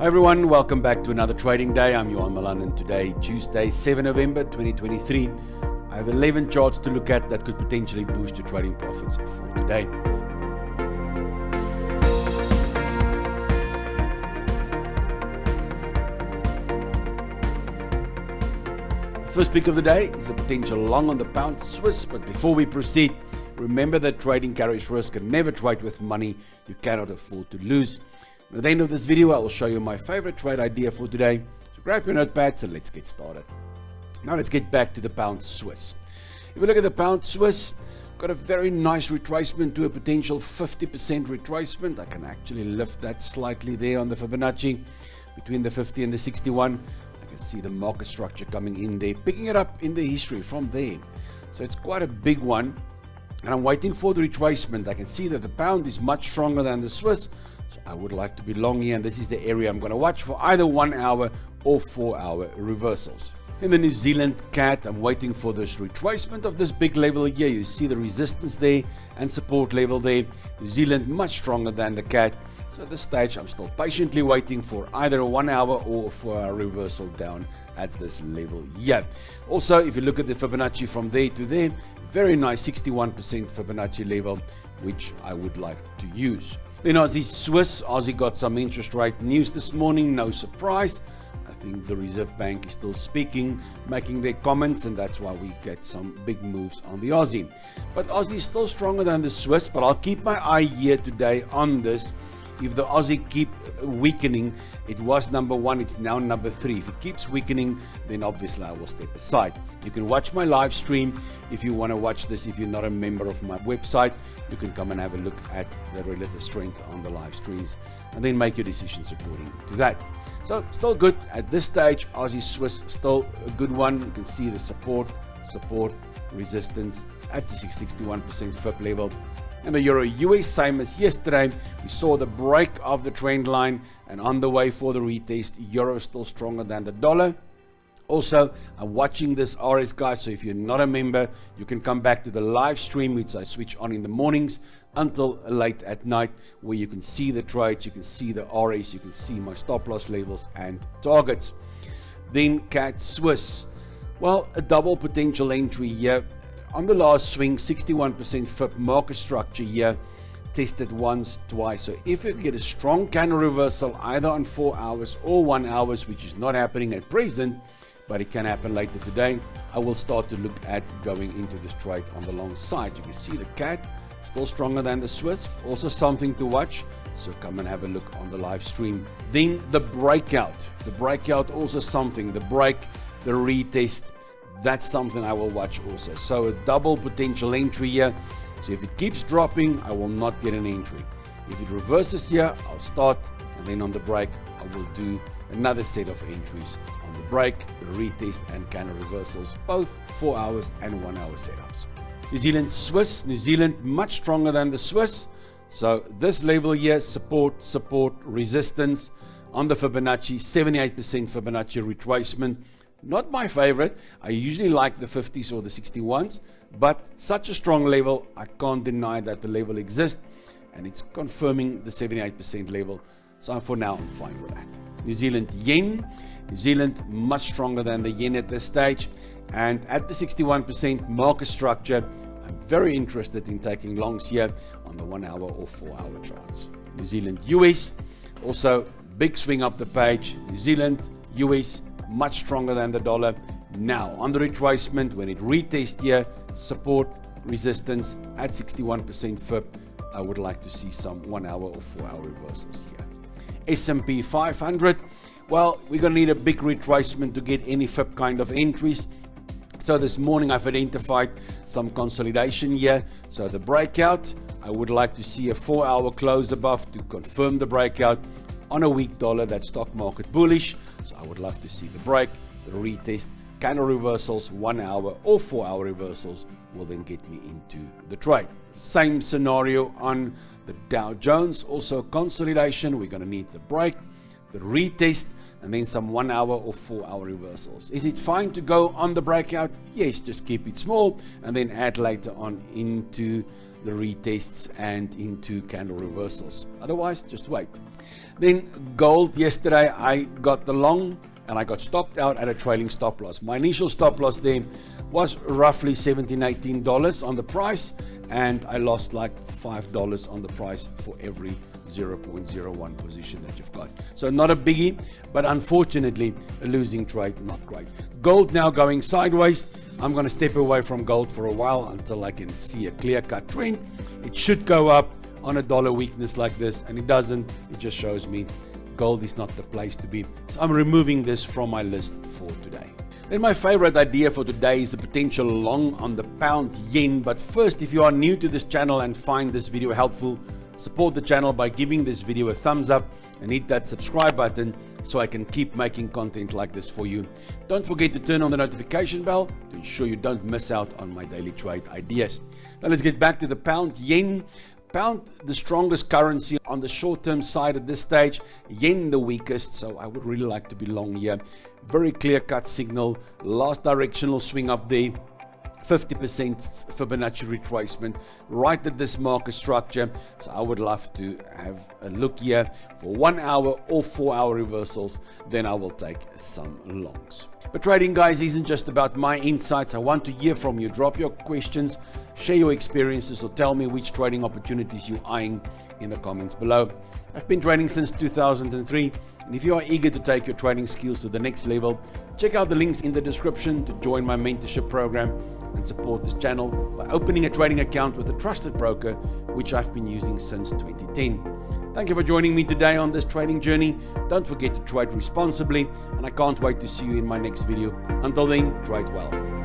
Hi everyone, welcome back to another trading day. I'm Johan Malan, and today, Tuesday, 7 November 2023, I have 11 charts to look at that could potentially boost your trading profits for today. First pick of the day is a potential long on the pound Swiss, but before we proceed, remember that trading carries risk and never trade with money you cannot afford to lose. At the end of this video, I will show you my favorite trade idea for today. So grab your notepads and let's get started. Now let's get back to the pound Swiss. If we look at the pound Swiss, got a very nice retracement to a potential 50% retracement. I can actually lift that slightly there on the Fibonacci between the 50 and the 61. I can see the market structure coming in there, picking it up in the history from there. So it's quite a big one. And I'm waiting for the retracement. I can see that the pound is much stronger than the Swiss. So I would like to be long here, and this is the area I'm going to watch for either 1 hour or 4 hour reversals. In the New Zealand CAD, I'm waiting for this retracement of this big level here. You see the resistance there and support level there. New Zealand much stronger than the CAD. So at this stage, I'm still patiently waiting for either a 1 hour or a 4 hour reversal down at this level here. Also, if you look at the Fibonacci from there to there, very nice 61% Fibonacci level, which I would like to use. Then Aussie Swiss, Aussie got some interest rate news this morning, no surprise. I think the Reserve Bank is still speaking, making their comments, and that's why we get some big moves on the Aussie. But Aussie is still stronger than the Swiss, but I'll keep my eye here today on this. If the Aussie keep weakening, it was number 1, it's now number 3. If it keeps weakening, then obviously I will step aside. You can watch my live stream if you want to watch this. If you're not a member of my website, you can come and have a look at the relative strength on the live streams and then make your decisions according to that. So still good at this stage. Aussie Swiss still a good one. You can see the support, resistance at the 61% FIB level. And the Euro US, same as yesterday, we saw the break of the trend line and on the way for the retest. Euro is still stronger than the dollar. Also, I'm watching this RS, guys, so if you're not a member, you can come back to the live stream, which I switch on in the mornings until late at night, where you can see the trades, you can see the RS, you can see my stop loss levels and targets. Then CAD Swiss, well, a double potential entry here. On the last swing, 61% FIB market structure here, tested once, twice. So if you get a strong candle reversal either on 4 hours or 1 hour, which is not happening at present, but it can happen later today, I will start to look at going into this trade on the long side. You can see the CAD still stronger than the Swiss, also something to watch. So come and have a look on the live stream. Then the breakout also something, the break, the retest. That's something I will watch also. So a double potential entry here. So if it keeps dropping, I will not get an entry. If it reverses here, I'll start, and then on the break, I will do another set of entries on the break, the retest, and candle reversals, both 4 hours and 1 hour setups. New Zealand Swiss, New Zealand much stronger than the Swiss. So this level here, support, resistance on the Fibonacci, 78% Fibonacci retracement. Not my favorite. I usually like the 50s or the 61s, but such a strong level, I can't deny that the level exists, and it's confirming the 78% level. So for now, I'm fine with that. New Zealand Yen. New Zealand much stronger than the Yen at this stage, and at the 61% market structure, I'm very interested in taking longs here on the 1 hour or 4 hour charts. New Zealand US, also big swing up the page. New Zealand US, much stronger than the dollar. Now on the retracement, when it retests here, support, resistance at 61% FIB, I would like to see some 1 hour or 4 hour reversals here. S&P 500, well, we're going to need a big retracement to get any FIB kind of entries. So this morning I've identified some consolidation here. So the breakout, I would like to see a 4 hour close above to confirm the breakout. On a weak dollar, that's stock market bullish. So I would love to see the break, the retest, candle reversals, 1 hour or 4 hour reversals will then get me into the trade. Same scenario on the Dow Jones, also consolidation. We're going to need the break, the retest, and then some 1 hour or 4 hour reversals. Is it fine to go on the breakout? Yes, just keep it small and then add later on into the retests and into candle reversals. Otherwise, just wait. Then gold, yesterday I got the long and I got stopped out at a trailing stop loss. My initial stop loss there was roughly $17-18 on the price, and I lost like $5 on the price for every 0.01 position that you've got. So not a biggie, but unfortunately a losing trade, not great. Gold now going sideways. I'm going to step away from gold for a while until I can see a clear-cut trend. It should go up on a dollar weakness like this, and it doesn't. It just shows me gold is not the place to be. So I'm removing this from my list for today. Then my favorite idea for today is a potential long on the pound yen. But first, if you are new to this channel and find this video helpful, support the channel by giving this video a thumbs up and hit that subscribe button so I can keep making content like this for you. Don't forget to turn on the notification bell to ensure you don't miss out on my daily trade ideas. Now let's get back to the pound yen. Pound, the strongest currency on the short-term side at this stage. Yen, the weakest, so I would really like to be long here. Very clear-cut signal. Last directional swing up there. 50% Fibonacci retracement right at this market structure. So I would love to have a look here for 1 hour or 4 hour reversals. Then I will take some longs. But trading, guys, isn't just about my insights. I want to hear from you. Drop your questions, share your experiences, or tell me which trading opportunities you're eyeing in the comments below. I've been trading since 2003. And if you are eager to take your trading skills to the next level, check out the links in the description to join my mentorship program and support this channel by opening a trading account with a trusted broker, which I've been using since 2010. Thank you for joining me today on this trading journey. Don't forget to trade responsibly, and I can't wait to see you in my next video. Until then, trade well.